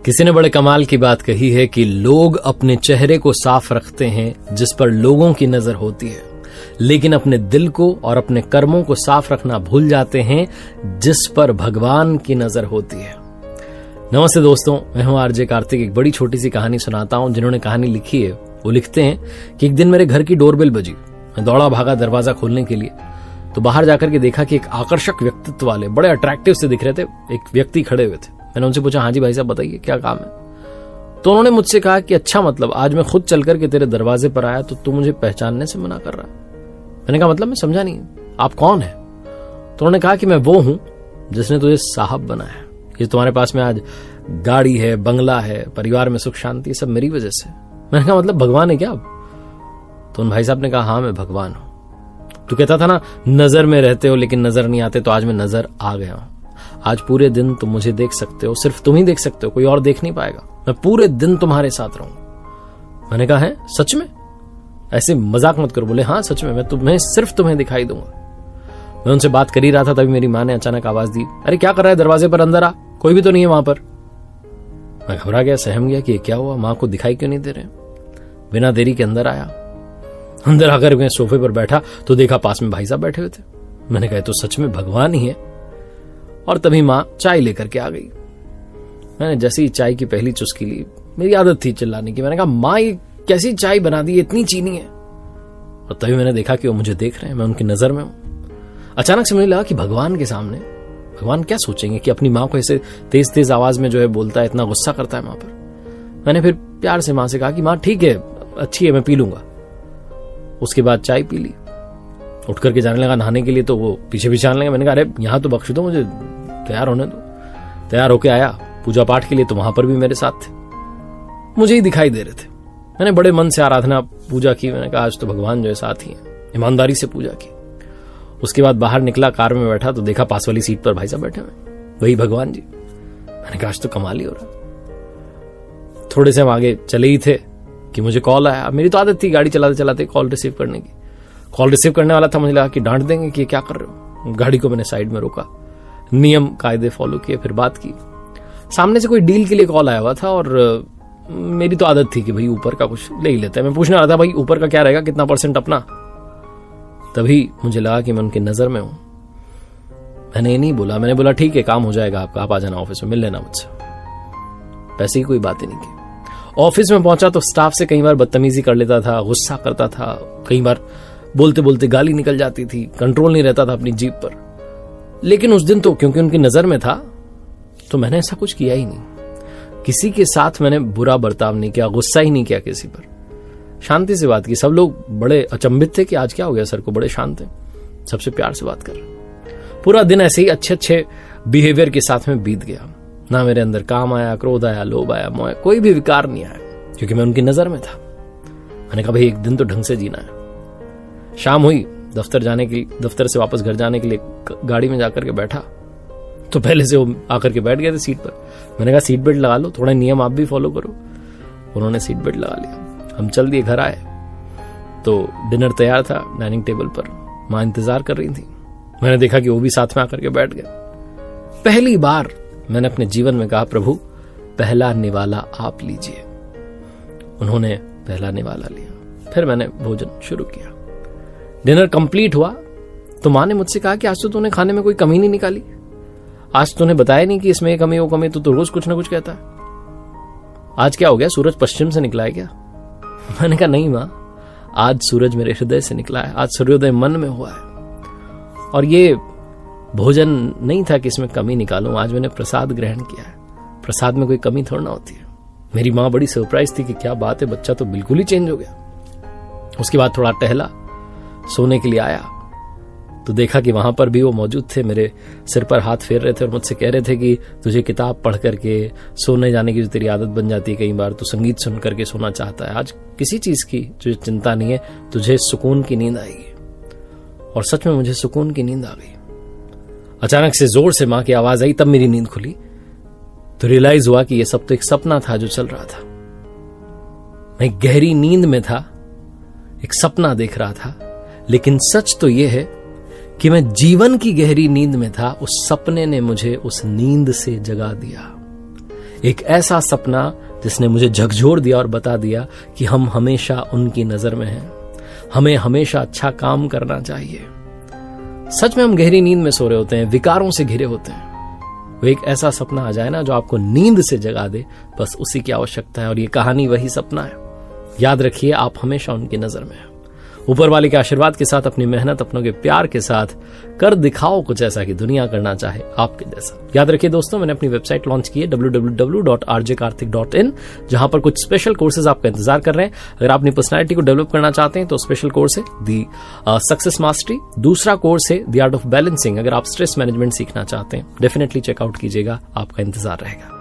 किसी ने बड़े कमाल की बात कही है कि लोग अपने चेहरे को साफ रखते हैं जिस पर लोगों की नजर होती है, लेकिन अपने दिल को और अपने कर्मों को साफ रखना भूल जाते हैं जिस पर भगवान की नजर होती है। नमस्ते दोस्तों, मैं हूं आरजे कार्तिक। एक बड़ी छोटी सी कहानी सुनाता हूं। जिन्होंने कहानी लिखी है वो लिखते हैं कि एक दिन मेरे घर की डोरबेल बजी। मैं दौड़ा भागा दरवाजा खोलने के लिए, तो बाहर जाकर के देखा कि एक आकर्षक व्यक्तित्व वाले, बड़े अट्रैक्टिव से दिख रहे थे, एक व्यक्ति खड़े हुए थे। मैंने उनसे पूछा, हाँ जी भाई साहब बताइए क्या काम है। तो उन्होंने मुझसे कहा कि अच्छा, मतलब आज मैं खुद चल करके तेरे दरवाजे पर आया तो तू मुझे पहचानने से मना कर रहा है। मैंने कहा मतलब मैं समझा नहीं, आप कौन है? तो उन्होंने कहा कि मैं वो हूं जिसने तुझे साहब बनाया है। ये तुम्हारे पास में आज गाड़ी है, बंगला है, परिवार में सुख शांति, सब मेरी वजह से। मैंने कहा मतलब भगवान है क्या? तो उन भाई साहब ने कहा, हाँ मैं भगवान हूं। तू कहता था ना नजर में रहते हो लेकिन नजर नहीं आते, तो आज मैं नजर आ गया हूं। आज पूरे दिन तुम मुझे देख सकते हो, सिर्फ तुम ही देख सकते हो, कोई और देख नहीं पाएगा। मैं पूरे दिन तुम्हारे साथ रहूंगा। मैंने कहा है सच में? ऐसे मजाक मत करो। बोले हाँ सच में, मैं सिर्फ तुम्हें दिखाई दूंगा। मैं उनसे बात कर ही रहा था, तभी मेरी माँ ने अचानक आवाज दी, अरे क्या कर रहा है, दरवाजे पर अंदर आ, कोई भी तो नहीं है वहां पर। मैं घबरा गया, सहम गया कि क्या हुआ, माँ को दिखाई क्यों नहीं दे रहे। बिना देरी के अंदर आया। अंदर आकर मैं सोफे पर बैठा तो देखा पास में भाई साहब बैठे हुए थे। मैंने कहा तो सच में भगवान ही है। और तभी माँ चाय लेकर के आ गई। मैंने जैसे ही चाय की पहली चुस्की ली, मेरी आदत थी चिल्लाने की, मैंने कहा माँ ये कैसी चाय बना दी, इतनी चीनी है। और तभी मैंने देखा कि वो मुझे देख रहे हैं, मैं उनकी नजर में हूं। अचानक से मुझे लगा कि भगवान के सामने भगवान क्या सोचेंगे कि अपनी माँ को ऐसे तेज तेज आवाज में जो है बोलता है, इतना गुस्सा करता है माँ पर। मैंने फिर प्यार से माँ से कहा कि माँ ठीक है, अच्छी है, मैं पी लूंगा। उसके बाद चाय पी ली। उठ करके जाने लगा नहाने के लिए, तो वो पीछे पीछे आने लगा। मैंने कहा अरे यहाँ तो बख्श दो, मुझे तैयार होने दो। तैयार होके आया पूजा पाठ के लिए, तो वहां पर भी मेरे साथ थे, मुझे ही दिखाई दे रहे थे। मैंने बड़े मन से आराधना पूजा की। मैंने कहा आज तो भगवान जो है साथ ही है, ईमानदारी से पूजा की। उसके बाद बाहर निकला, कार में बैठा तो देखा पास वाली सीट पर भाई साहब बैठे हुए, वही भगवान जी। मैंने कहा आज तो कमाल ही हो रहा। थोड़े से हम आगे चले ही थे कि मुझे कॉल आया। मेरी तो आदत थी गाड़ी चलाते चलाते कॉल रिसीव करने की। कॉल रिसीव करने वाला था, मुझे लगा कि डांट देंगे कि क्या कर रहे हो। गाड़ी को मैंने साइड में रोका, नियम कायदे फॉलो किए, फिर बात की। सामने से कोई डील के लिए कॉल आया हुआ था और मेरी तो आदत थी कि भाई ऊपर का कुछ ले ही लेते हैं। मैं पूछने वाला था भाई ऊपर का क्या रहेगा, कितना % अपना। तभी मुझे लगा कि मैं उनकी नजर में हूं। मैंने ये नहीं बोला, मैंने बोला ठीक है काम हो जाएगा आपका, आप आ जाना ऑफिस में, मिल लेना मुझसे। वैसे ही कोई बात ही नहीं की। ऑफिस में पहुंचा तो स्टाफ से कई बार बदतमीजी कर लेता था, गुस्सा करता था, कई बार बोलते बोलते गाली निकल जाती थी, कंट्रोल नहीं रहता था अपनी जीभ पर। लेकिन उस दिन तो क्योंकि उनकी नजर में था तो मैंने ऐसा कुछ किया ही नहीं। किसी के साथ मैंने बुरा बर्ताव नहीं किया, गुस्सा ही नहीं किया किसी पर, शांति से बात की। सब लोग बड़े अचंभित थे कि आज क्या हो गया सर को, बड़े शांत थे, सबसे प्यार से बात कर रहे। पूरा दिन ऐसे ही अच्छे अच्छे बिहेवियर के साथ में बीत गया। ना मेरे अंदर काम आया, क्रोध आया, लोभ आया, मोह, कोई भी विकार नहीं आया, क्योंकि मैं उनकी नजर में था। मैंने कहा भाई एक दिन तो ढंग से जीना है। शाम हुई, दफ्तर से वापस घर जाने के लिए गाड़ी में जाकर के बैठा तो पहले से वो आकर के बैठ गए थे सीट पर। मैंने कहा सीट बेल्ट लगा लो, थोड़ा नियम आप भी फॉलो करो। उन्होंने सीट बेल्ट लगा लिया। हम चल दिए, घर आए तो डिनर तैयार था डाइनिंग टेबल पर, माँ इंतजार कर रही थी। मैंने देखा कि वो भी साथ में आकर के बैठ गए। पहली बार मैंने अपने जीवन में कहा प्रभु पहला निवाला आप लीजिए। उन्होंने पहला निवाला लिया, फिर मैंने भोजन शुरू किया। डिनर कंप्लीट हुआ तो माँ ने मुझसे कहा कि आज तो तूने खाने में कोई कमी नहीं निकाली, आज तूने बताया नहीं कि इसमें ये कमी वो कमी, तो रोज कुछ ना कुछ कहता है। आज क्या हो गया, सूरज पश्चिम से निकला है क्या? मैंने कहा नहीं माँ, आज सूरज मेरे हृदय से निकला है, आज सूर्योदय मन में हुआ है। और ये भोजन नहीं था कि इसमें कमी निकालूं, आज मैंने प्रसाद ग्रहण किया है, प्रसाद में कोई कमी थोड़ा ना होती है। मेरी माँ बड़ी सरप्राइज थी कि क्या बात है, बच्चा तो बिल्कुल ही चेंज हो गया। उसके बाद थोड़ा टहला, सोने के लिए आया तो देखा कि वहां पर भी वो मौजूद थे, मेरे सिर पर हाथ फेर रहे थे और मुझसे कह रहे थे कि तुझे किताब पढ़ करके सोने जाने की जो तेरी आदत बन जाती है, कई बार तो संगीत सुन करके सोना चाहता है, आज किसी चीज की तुझे चिंता नहीं है, तुझे सुकून की नींद आएगी। और सच में मुझे सुकून की नींद आ गई। अचानक से जोर से माँ की आवाज आई, तब मेरी नींद खुली तो रियलाइज हुआ कि यह सब तो एक सपना था जो चल रहा था। मैं गहरी नींद में था, एक सपना देख रहा था, लेकिन सच तो यह है कि मैं जीवन की गहरी नींद में था। उस सपने ने मुझे उस नींद से जगा दिया। एक ऐसा सपना जिसने मुझे झकझोर दिया और बता दिया कि हम हमेशा उनकी नजर में हैं, हमें हमेशा अच्छा काम करना चाहिए। सच में हम गहरी नींद में सो रहे होते हैं, विकारों से घिरे होते हैं, वो एक ऐसा सपना आ जाए ना जो आपको नींद से जगा दे, बस उसी की आवश्यकता है। और ये कहानी वही सपना है। याद रखिए, आप हमेशा उनकी नजर में हैं। ऊपर वाले के आशीर्वाद के साथ, अपनी मेहनत, अपनों के प्यार के साथ कर दिखाओ कुछ ऐसा कि दुनिया करना चाहे आपके जैसा। याद रखिए दोस्तों, मैंने अपनी वेबसाइट लॉन्च की है www.rjkarthik.in, जहां पर कुछ स्पेशल कोर्सेज आपका इंतजार कर रहे हैं। अगर आप अपनी पर्सनैलिटी को डेवलप करना चाहते हैं तो स्पेशल कोर्स है दी सक्सेस मास्टरी, दूसरा कोर्स है द आर्ट ऑफ बैलेंसिंग। अगर आप स्ट्रेस मैनेजमेंट सीखना चाहते हैं डेफिनेटली चेकआउट कीजिएगा, आपका इंतजार रहेगा।